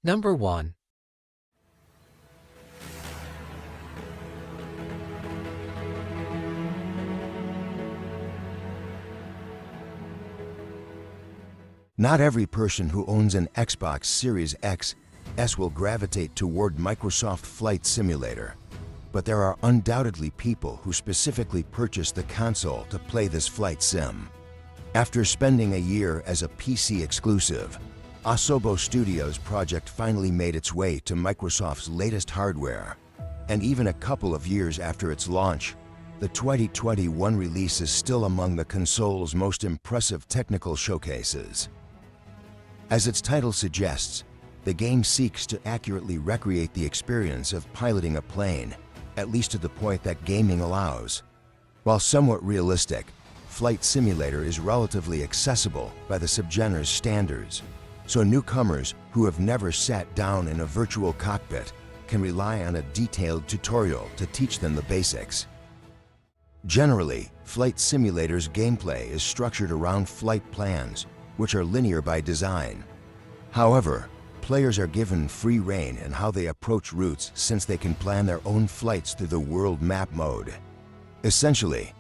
Number 1. Not every person who owns an Xbox Series X S will gravitate toward Microsoft Flight Simulator, but there are undoubtedly people who specifically purchase the console to play this flight sim. After spending a year as a PC exclusive, Asobo Studios' project finally made its way to Microsoft's latest hardware, and even a couple of years after its launch, the 2021 release is still among the console's most impressive technical showcases. As its title suggests, the game seeks to accurately recreate the experience of piloting a plane, at least to the point that gaming allows. While somewhat realistic, Flight Simulator is relatively accessible by the subgenre's standards, so newcomers who have never sat down in a virtual cockpit can rely on a detailed tutorial to teach them the basics. Generally, Flight Simulator's gameplay is structured around flight plans, which are linear by design. However, players are given free rein in how they approach routes since they can plan their own flights through the world map mode. Essentially,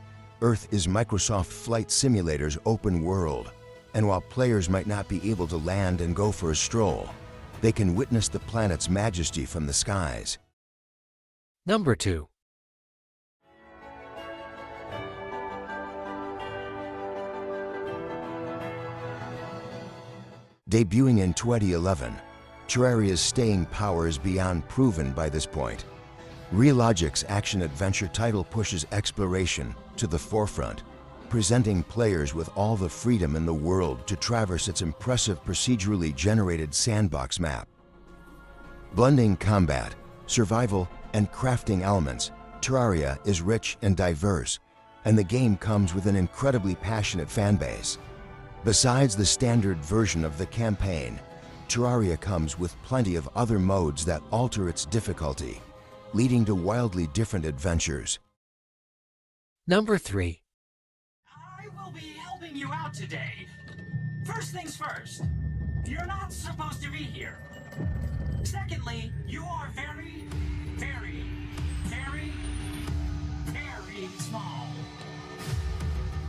Earth is Microsoft Flight Simulator's open world, and while players might not be able to land and go for a stroll, they can witness the planet's majesty from the skies. Number 2. Debuting in 2011, Terraria's staying power is beyond proven by this point. Realogic's action-adventure title pushes exploration to the forefront, presenting players with all the freedom in the world to traverse its impressive procedurally generated sandbox map. Blending combat, survival, and crafting elements, Terraria is rich and diverse, and the game comes with an incredibly passionate fanbase. Besides the standard version of the campaign, Terraria comes with plenty of other modes that alter its difficulty, leading to wildly different adventures. Number 3. I will be helping you out today. First things first, you're not supposed to be here. Secondly, you are very, very, very, very small.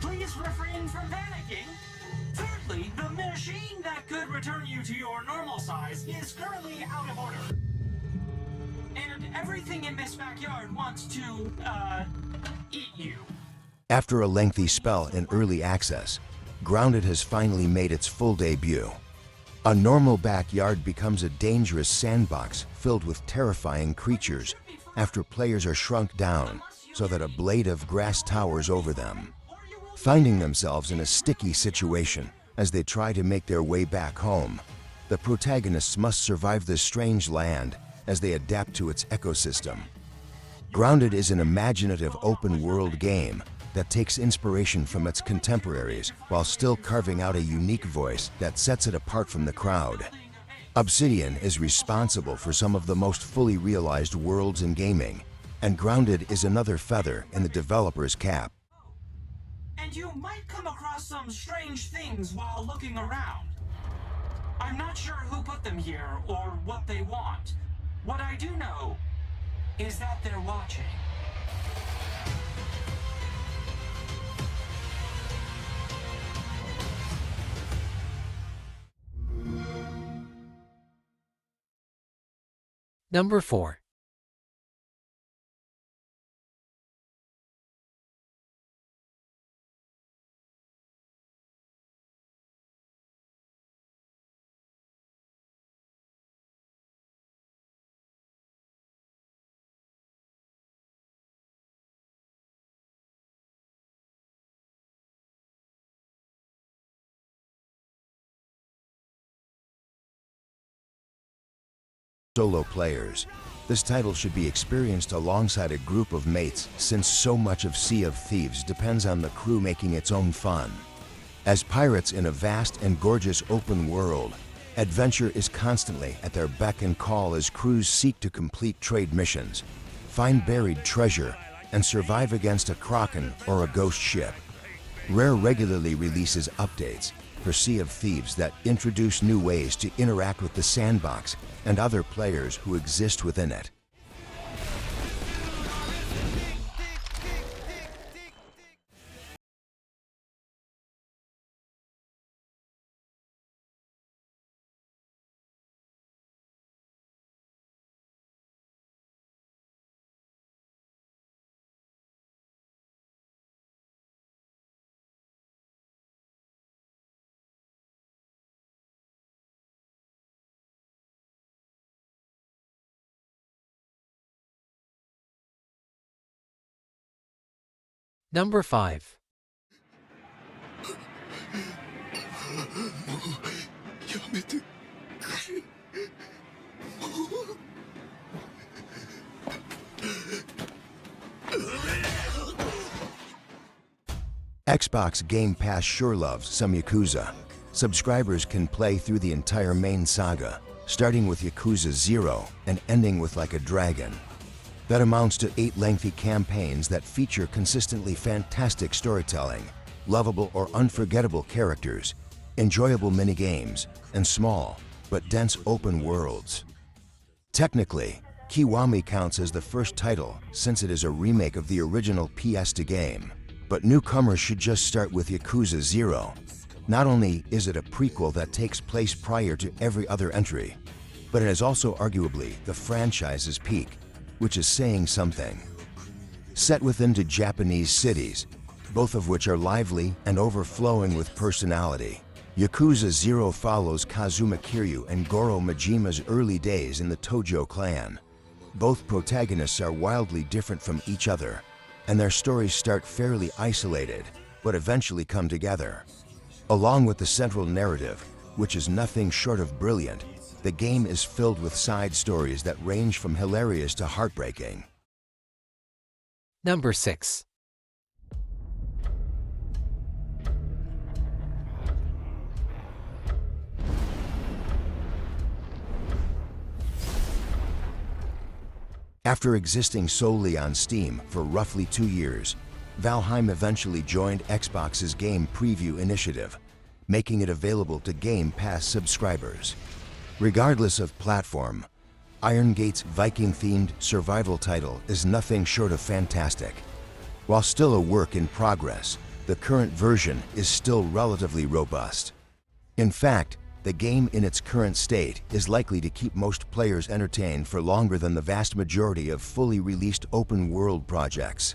Please refrain from panicking. Thirdly, the machine that could return you to your normal size is currently out of order. And everything in this backyard wants to, eat you. After a lengthy spell in early access, Grounded has finally made its full debut. A normal backyard becomes a dangerous sandbox filled with terrifying creatures after players are shrunk down so that a blade of grass towers over them. Finding themselves in a sticky situation as they try to make their way back home, the protagonists must survive this strange land as they adapt to its ecosystem. Grounded is an imaginative open-world game that takes inspiration from its contemporaries while still carving out a unique voice that sets it apart from the crowd. Obsidian is responsible for some of the most fully realized worlds in gaming, and Grounded is another feather in the developer's cap. And you might come across some strange things while looking around. I'm not sure who put them here or what they want. What I do know is that they're watching. Number 4. Solo players. This title should be experienced alongside a group of mates since so much of Sea of Thieves depends on the crew making its own fun. As pirates in a vast and gorgeous open world, adventure is constantly at their beck and call as crews seek to complete trade missions, find buried treasure, and survive against a kraken or a ghost ship. Rare regularly releases updates for Sea of Thieves that introduce new ways to interact with the sandbox and other players who exist within it. Number 5. Xbox Game Pass sure loves some Yakuza. Subscribers can play through the entire main saga, starting with Yakuza 0 and ending with Like a Dragon. That amounts to 8 lengthy campaigns that feature consistently fantastic storytelling, lovable or unforgettable characters, enjoyable minigames, and small but dense open worlds. Technically, Kiwami counts as the first title since it is a remake of the original PS2 game. But newcomers should just start with Yakuza 0. Not only is it a prequel that takes place prior to every other entry, but it is also arguably the franchise's peak, which is saying something. Set within two Japanese cities, both of which are lively and overflowing with personality, Yakuza 0 follows Kazuma Kiryu and Goro Majima's early days in the Tojo clan. Both protagonists are wildly different from each other, and their stories start fairly isolated, but eventually come together. Along with the central narrative, which is nothing short of brilliant, the game is filled with side stories that range from hilarious to heartbreaking. Number 6. After existing solely on Steam for roughly 2 years, Valheim eventually joined Xbox's Game Preview initiative, making it available to Game Pass subscribers. Regardless of platform, Iron Gate's Viking-themed survival title is nothing short of fantastic. While still a work in progress, the current version is still relatively robust. In fact, the game in its current state is likely to keep most players entertained for longer than the vast majority of fully released open-world projects.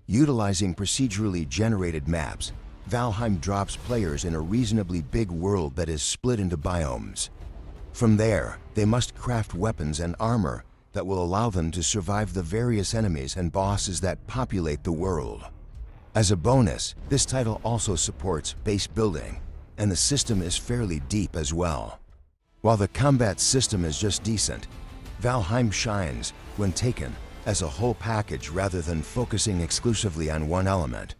Utilizing procedurally generated maps, Valheim drops players in a reasonably big world that is split into biomes. From there, they must craft weapons and armor that will allow them to survive the various enemies and bosses that populate the world. As a bonus, this title also supports base building, and the system is fairly deep as well. While the combat system is just decent, Valheim shines when taken as a whole package rather than focusing exclusively on one element.